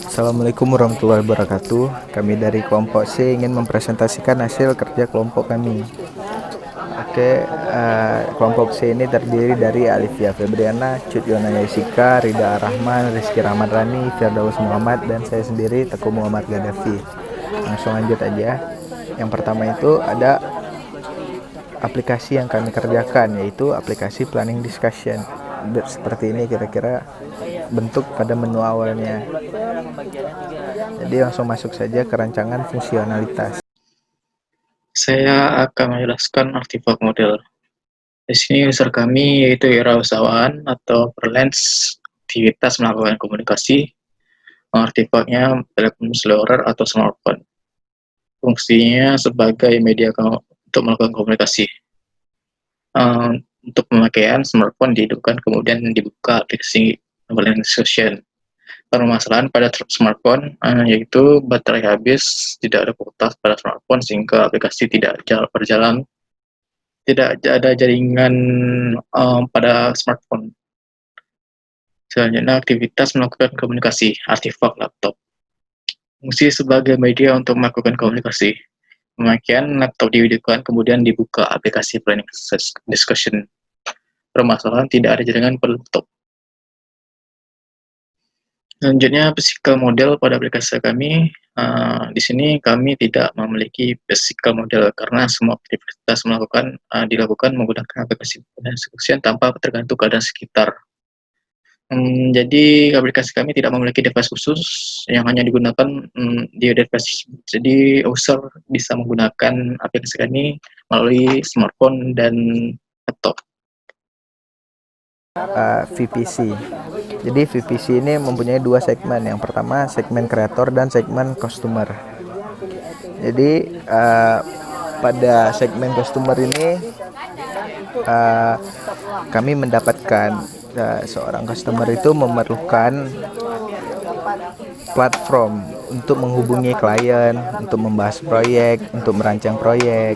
Assalamualaikum warahmatullahi wabarakatuh. Kami dari kelompok C ingin mempresentasikan hasil kerja kelompok kami. Kelompok C ini terdiri dari Alifia Febriana, Cut Yona Yesika, Rida Rahman, Rizky Ramadhani, Firdaus Muhammad, dan saya sendiri Teguh Muhammad Gaddafi. Langsung lanjut aja. Yang pertama itu ada aplikasi yang kami kerjakan, yaitu aplikasi planning discussion. Seperti ini kira-kira bentuk pada menu awalnya. Jadi langsung masuk saja ke rancangan fungsionalitas. Saya akan menjelaskan artefak model. Di sini user kami yaitu wirausahaan atau freelance aktivitas melakukan komunikasi. Artefaknya telepon seluler atau smartphone. Fungsinya sebagai media untuk melakukan komunikasi. Untuk pemakaian smartphone dihidupkan kemudian dibuka aplikasi online discussion. Permasalahan pada smartphone yaitu baterai habis, tidak ada kuota pada smartphone sehingga aplikasi tidak berjalan, tidak ada jaringan pada smartphone. Selanjutnya aktivitas melakukan komunikasi, artefak laptop. Fungsi sebagai media untuk melakukan komunikasi. Pemakaian laptop dihidupkan kemudian dibuka aplikasi planning discussion. Permasalahan tidak ada jaringan pada laptop. Selanjutnya physical model pada aplikasi kami. Di sini kami tidak memiliki physical model karena semua aktivitas dilakukan menggunakan aplikasi discussion tanpa tergantung keadaan sekitar. Jadi aplikasi kami tidak memiliki device khusus yang hanya digunakan di device. Jadi user bisa menggunakan aplikasi kami melalui smartphone dan laptop. VPC. Jadi VPC ini mempunyai dua segmen. Yang pertama segmen kreator dan segmen customer. Jadi pada segmen customer ini kami mendapatkan seorang customer itu memerlukan platform untuk menghubungi klien, untuk membahas proyek, untuk merancang proyek.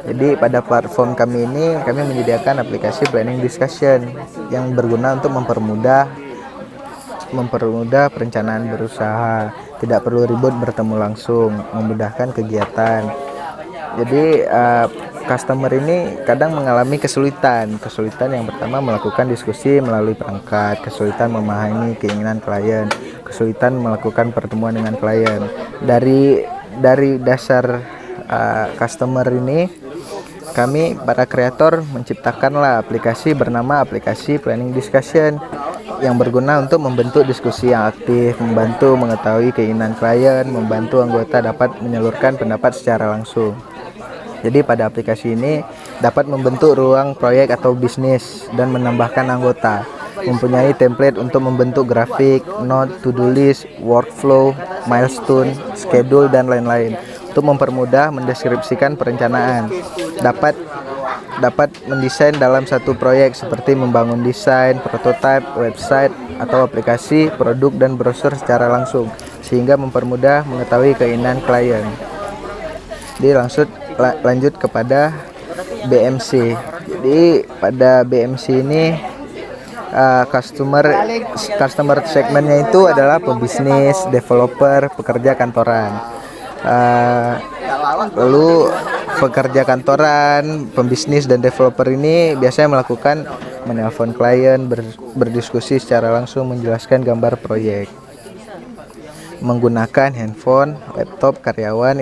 Jadi pada platform kami ini kami menyediakan aplikasi planning discussion yang berguna untuk mempermudah perencanaan berusaha, tidak perlu ribut bertemu langsung, memudahkan kegiatan. Jadi customer ini kadang mengalami kesulitan yang pertama melakukan diskusi melalui perangkat, kesulitan memahami keinginan klien, kesulitan melakukan pertemuan dengan klien. Dari dasar customer ini kami para kreator menciptakanlah aplikasi bernama aplikasi planning discussion yang berguna untuk membentuk diskusi yang aktif, membantu mengetahui keinginan klien, membantu anggota dapat menyalurkan pendapat secara langsung. Jadi pada aplikasi ini dapat membentuk ruang proyek atau bisnis dan menambahkan anggota. Mempunyai template untuk membentuk grafik, note, to-do list, workflow, milestone, schedule, dan lain-lain. Untuk mempermudah mendeskripsikan perencanaan. Dapat mendesain dalam satu proyek seperti membangun desain, prototipe, website, atau aplikasi, produk, dan brosur secara langsung. Sehingga mempermudah mengetahui keinginan klien. Jadi lanjut kepada BMC. Jadi pada BMC ini customer segmennya itu adalah pebisnis, developer, pekerja kantoran. Lalu pekerja kantoran, pembisnis dan developer ini biasanya melakukan menelpon klien, berdiskusi secara langsung, menjelaskan gambar proyek, menggunakan handphone, laptop karyawan,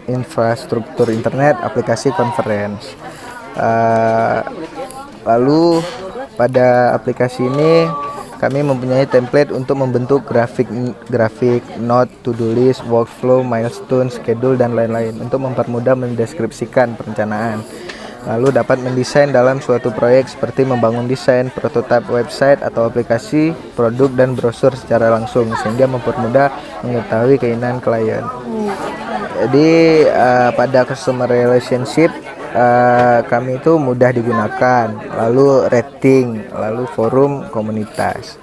infrastruktur internet, aplikasi conference. Lalu pada aplikasi ini kami mempunyai template untuk membentuk grafik, note, to-do list, workflow, milestone, schedule, dan lain-lain untuk mempermudah mendeskripsikan perencanaan. Lalu dapat mendesain dalam suatu proyek seperti membangun desain, prototipe website atau aplikasi, produk, dan brosur secara langsung sehingga mempermudah mengetahui keinginan klien. Jadi pada customer relationship kami itu mudah digunakan, lalu rating, lalu forum komunitas.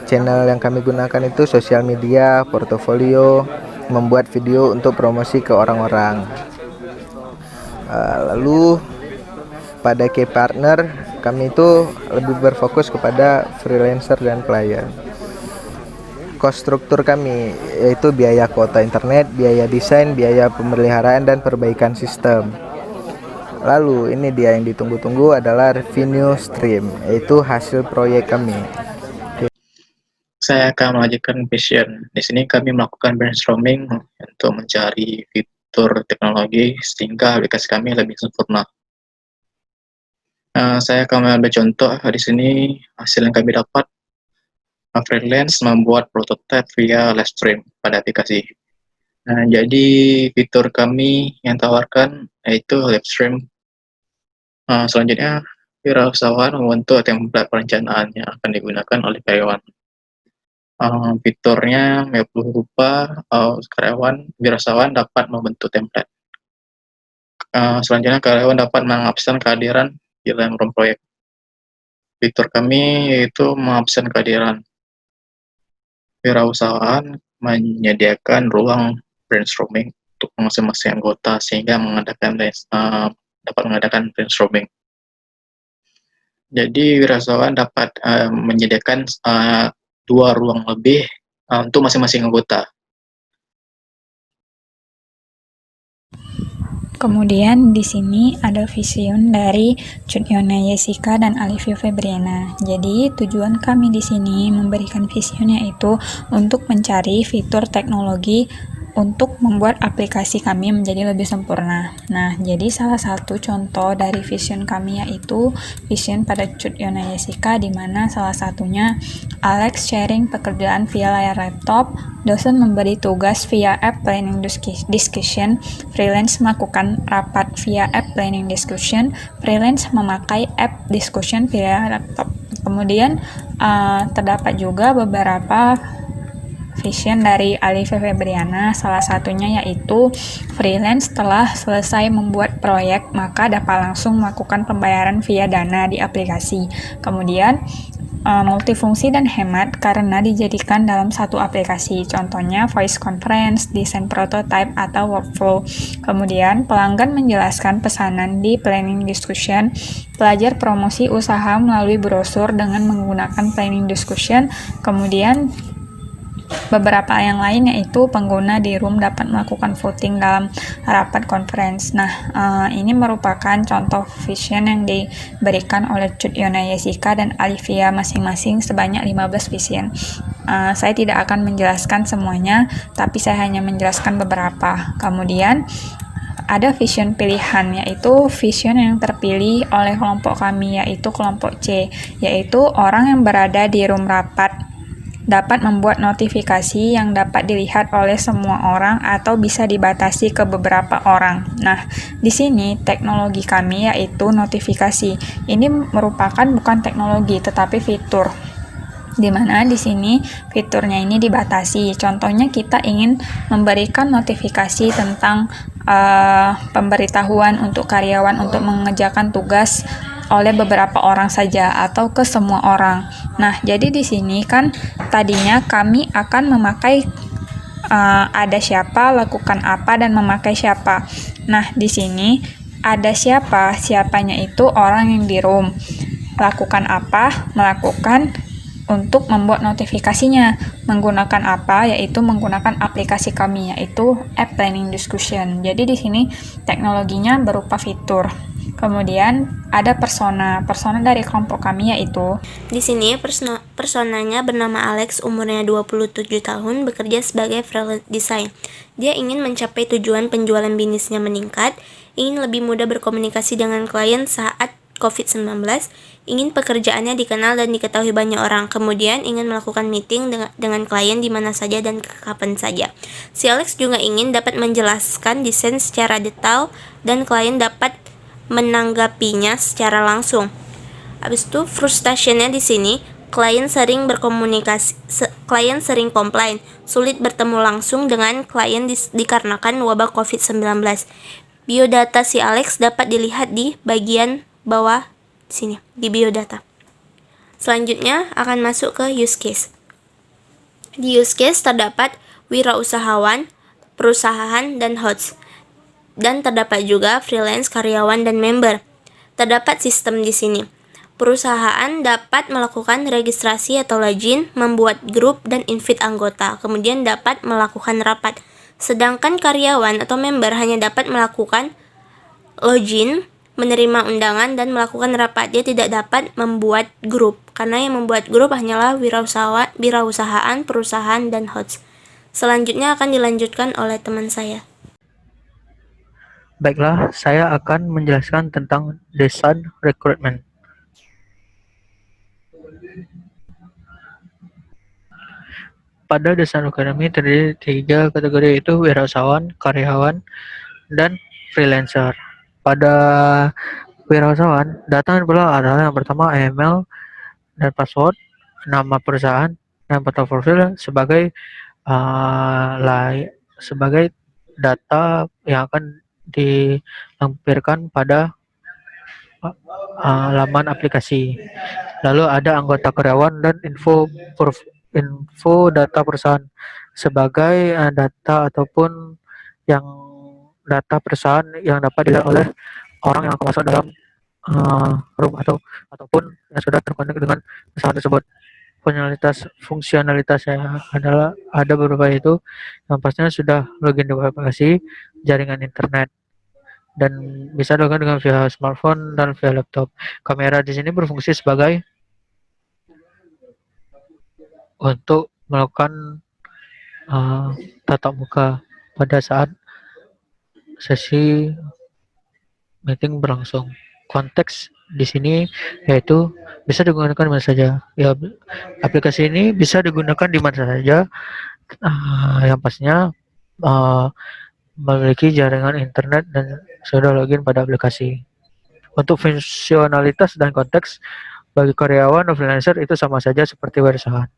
Channel yang kami gunakan itu sosial media, portofolio, membuat video untuk promosi ke orang-orang. Lalu pada key partner kami itu lebih berfokus kepada freelancer dan klien. cost struktur kami, yaitu biaya kuota internet, biaya desain, biaya pemeliharaan dan perbaikan sistem. Lalu ini dia yang ditunggu-tunggu adalah revenue stream, yaitu hasil proyek kami. Saya akan melanjutkan vision. Di sini kami melakukan brainstorming untuk mencari fitur teknologi sehingga aplikasi kami lebih sempurna. Saya akan mengambil contoh di sini hasil yang kami dapat. Freelance membuat prototipe via live stream pada aplikasi. Jadi fitur kami yang tawarkan yaitu live stream. Selanjutnya, wirausahawan membentuk template perencanaan yang akan digunakan oleh karyawan. Fiturnya berupa karyawan wirausahawan dapat membentuk template. Selanjutnya karyawan dapat mengabsen kehadiran di dalam room proyek. Fitur kami yaitu mengabsen kehadiran. Wirausahaan menyediakan ruang brainstorming untuk masing-masing anggota sehingga dapat mengadakan brainstorming. Jadi wirausahaan dapat menyediakan 2 ruang lebih untuk masing-masing anggota. Kemudian di sini ada vision dari Cutyona Jessica dan Alivio Febriana. Jadi tujuan kami di sini memberikan vision yaitu untuk mencari fitur teknologi untuk membuat aplikasi kami menjadi lebih sempurna. Nah, jadi salah satu contoh dari vision kami yaitu vision pada Cutyona Jessica, di mana salah satunya Alex sharing pekerjaan via layar laptop, dosen memberi tugas via app planning discussion, freelance melakukan rapat via app planning discussion, freelance memakai app discussion via laptop. Kemudian terdapat juga beberapa vision dari Alivia Febriana, salah satunya yaitu freelance setelah selesai membuat proyek maka dapat langsung melakukan pembayaran via Dana di aplikasi. Kemudian multifungsi dan hemat karena dijadikan dalam satu aplikasi, contohnya voice conference, desain prototype, atau workflow. Kemudian pelanggan menjelaskan pesanan di planning discussion, pelajar promosi usaha melalui brosur dengan menggunakan planning discussion. Kemudian beberapa yang lain yaitu pengguna di room dapat melakukan voting dalam rapat conference. Nah, ini merupakan contoh vision yang diberikan oleh Cutyona Jessica dan Alivia masing-masing sebanyak 15 vision. Saya tidak akan menjelaskan semuanya, tapi saya hanya menjelaskan beberapa. Kemudian ada vision pilihan, yaitu vision yang terpilih oleh kelompok kami, yaitu kelompok C, yaitu orang yang berada di room rapat dapat membuat notifikasi yang dapat dilihat oleh semua orang atau bisa dibatasi ke beberapa orang. Nah, di sini teknologi kami yaitu notifikasi. Ini merupakan bukan teknologi tetapi fitur. Di mana di sini fiturnya ini dibatasi. Contohnya kita ingin memberikan notifikasi tentang pemberitahuan untuk karyawan untuk mengerjakan tugas oleh beberapa orang saja atau ke semua orang. Nah, jadi di sini kan tadinya kami akan memakai ada siapa, lakukan apa, dan memakai siapa. Nah, di sini ada siapa, siapanya itu orang yang di room. Lakukan apa, melakukan untuk membuat notifikasinya. Menggunakan apa, yaitu menggunakan aplikasi kami, yaitu app planning discussion. Jadi di sini teknologinya berupa fitur. Kemudian ada persona dari kelompok kami yaitu di sini personanya bernama Alex, umurnya 27 tahun, bekerja sebagai freelance design. Dia ingin mencapai tujuan penjualan bisnisnya meningkat, ingin lebih mudah berkomunikasi dengan klien saat COVID-19, ingin pekerjaannya dikenal dan diketahui banyak orang, kemudian ingin melakukan meeting dengan klien di mana saja dan kapan saja. Si Alex juga ingin dapat menjelaskan desain secara detail dan klien dapat menanggapinya secara langsung. Habis itu frustrationnya di sini, klien sering komplain, sulit bertemu langsung dengan klien dikarenakan wabah COVID-19. Biodata si Alex dapat dilihat di bagian bawah sini, di biodata. Selanjutnya akan masuk ke use case. Di use case terdapat wirausahawan, perusahaan, dan host. Dan terdapat juga freelance, karyawan, dan member. Terdapat sistem di sini. Perusahaan dapat melakukan registrasi atau login, membuat grup, dan invite anggota, kemudian dapat melakukan rapat. Sedangkan karyawan atau member hanya dapat melakukan login, menerima undangan, dan melakukan rapat. Dia tidak dapat membuat grup, karena yang membuat grup hanyalah wirausahaan, perusahaan, dan host. Selanjutnya akan dilanjutkan oleh teman saya. Baiklah, saya akan menjelaskan tentang desain rekrutmen. Pada desain rekrutmen terdiri 3 kategori, yaitu wirausahawan, karyawan, dan freelancer. Pada wirausahawan, data yang perlu adalah yang pertama email dan password, nama perusahaan, dan foto profil sebagai sebagai data yang akan dilampirkan pada laman aplikasi. Lalu ada anggota karyawan dan info data perusahaan sebagai data ataupun yang data perusahaan yang dapat dilihat oleh orang yang akan masuk dalam room ataupun yang sudah terkonek dengan perusahaan tersebut. Fungsionalitasnya adalah ada beberapa, itu yang pastinya sudah login di aplikasi jaringan internet dan bisa dilakukan dengan via smartphone dan via laptop. Kamera di sini berfungsi sebagai untuk melakukan tatap muka pada saat sesi meeting berlangsung. Konteks di sini yaitu bisa digunakan di mana saja. Ya, aplikasi ini bisa digunakan di mana saja, yang pastinya memiliki jaringan internet dan sudah login pada aplikasi. Untuk fungsionalitas dan konteks bagi karyawan dan freelancer itu sama saja seperti wirausahaan.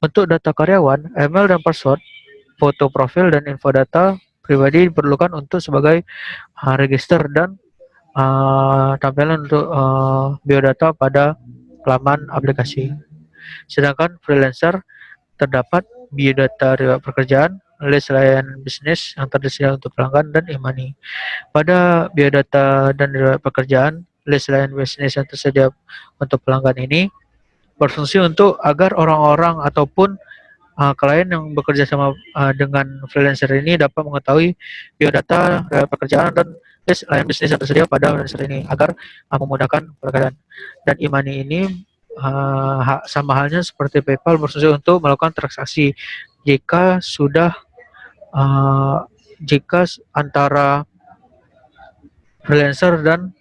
Untuk data karyawan, email dan password, foto profil, dan info data pribadi diperlukan untuk sebagai register dan tampilan untuk biodata pada laman aplikasi. Sedangkan freelancer terdapat biodata riwayat pekerjaan, list layanan bisnis yang tersedia untuk pelanggan, dan e-money. Pada biodata dan riwayat pekerjaan, list layanan bisnis yang tersedia untuk pelanggan ini berfungsi untuk agar orang-orang ataupun klien yang bekerja sama dengan freelancer ini dapat mengetahui biodata, riwayat pekerjaan, dan list layanan bisnis yang tersedia pada freelancer ini agar memudahkan pekerjaan. Dan e-money ini sama halnya seperti PayPal, berfungsi untuk melakukan transaksi jika antara freelancer dan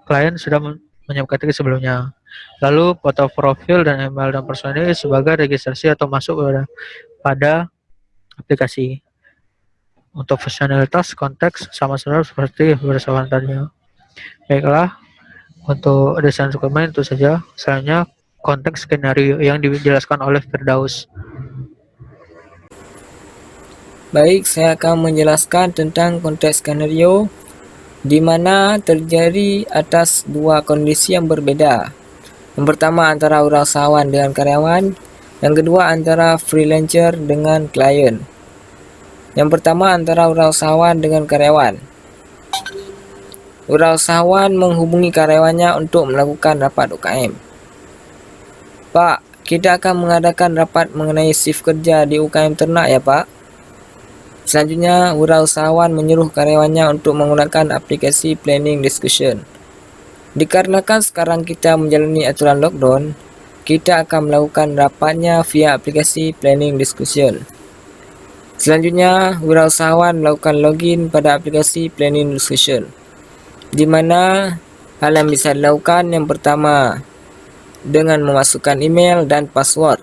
klien sudah menyepakati sebelumnya. Lalu foto profil dan email dan password ini sebagai registrasi atau masuk pada aplikasi. Untuk fungsionalitas konteks sama seperti wirausahaan tadi. Baiklah, untuk desain rekrutmen itu saja. Selanjutnya konteks skenario yang dijelaskan oleh Firdaus. Baik, saya akan menjelaskan tentang konteks skenario di mana terjadi atas dua kondisi yang berbeda. Yang pertama antara wirausahawan dengan karyawan, yang kedua antara freelancer dengan klien. Yang pertama antara wirausahawan dengan karyawan. Wirausahawan menghubungi karyawannya untuk melakukan rapat UKM. Pak, kita akan mengadakan rapat mengenai shift kerja di UKM ternak ya Pak. Selanjutnya, wirausahawan menyuruh karyawannya untuk menggunakan aplikasi planning discussion. Dikarenakan sekarang kita menjalani aturan lockdown, kita akan melakukan rapatnya via aplikasi planning discussion. Selanjutnya, wirausahawan melakukan login pada aplikasi planning discussion, di mana hal yang bisa dilakukan yang pertama dengan memasukkan email dan password.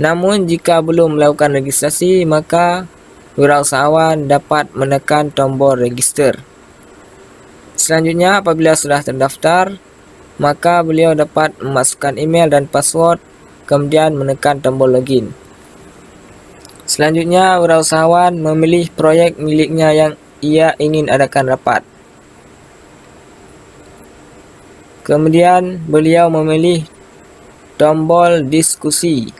Namun jika belum melakukan registrasi, maka wirausahawan dapat menekan tombol register. Selanjutnya, apabila sudah terdaftar, maka beliau dapat memasukkan email dan password, kemudian menekan tombol login. Selanjutnya, wirausahawan memilih proyek miliknya yang ia ingin adakan rapat. Kemudian, beliau memilih tombol diskusi,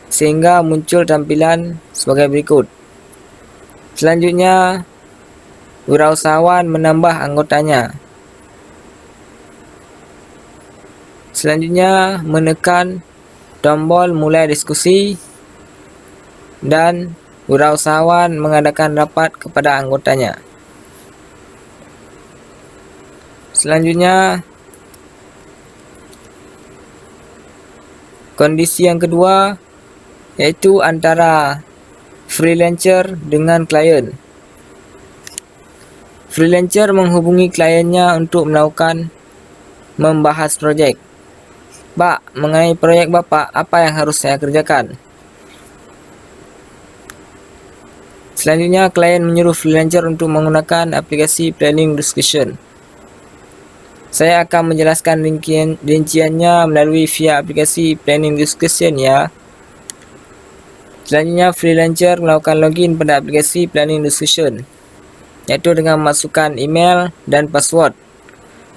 sehingga muncul tampilan sebagai berikut. Selanjutnya, wirausahawan menambah anggotanya. Selanjutnya, menekan tombol mulai diskusi dan wirausahawan mengadakan rapat kepada anggotanya. Selanjutnya, kondisi yang kedua yaitu antara freelancer dengan klien. Freelancer menghubungi kliennya untuk melakukan membahas projek. Pak, mengenai proyek Bapak, apa yang harus saya kerjakan? Selanjutnya, klien menyuruh freelancer untuk menggunakan aplikasi planning discussion. Saya akan menjelaskan rinciannya melalui via aplikasi planning discussion ya. Selanjutnya, freelancer melakukan login pada aplikasi planning discussion, yaitu dengan memasukkan email dan password.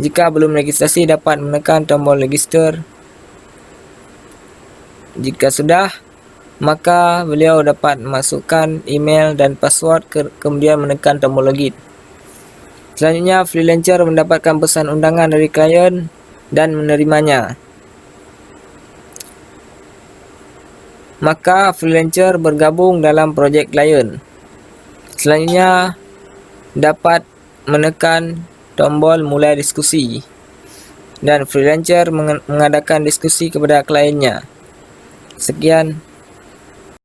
Jika belum registrasi, dapat menekan tombol register. Jika sudah, maka beliau dapat memasukkan email dan password kemudian menekan tombol login. Selanjutnya, freelancer mendapatkan pesan undangan dari klien dan menerimanya. Maka freelancer bergabung dalam projek klien. Selanjutnya, dapat menekan tombol mulai diskusi dan freelancer mengadakan diskusi kepada kliennya. Sekian.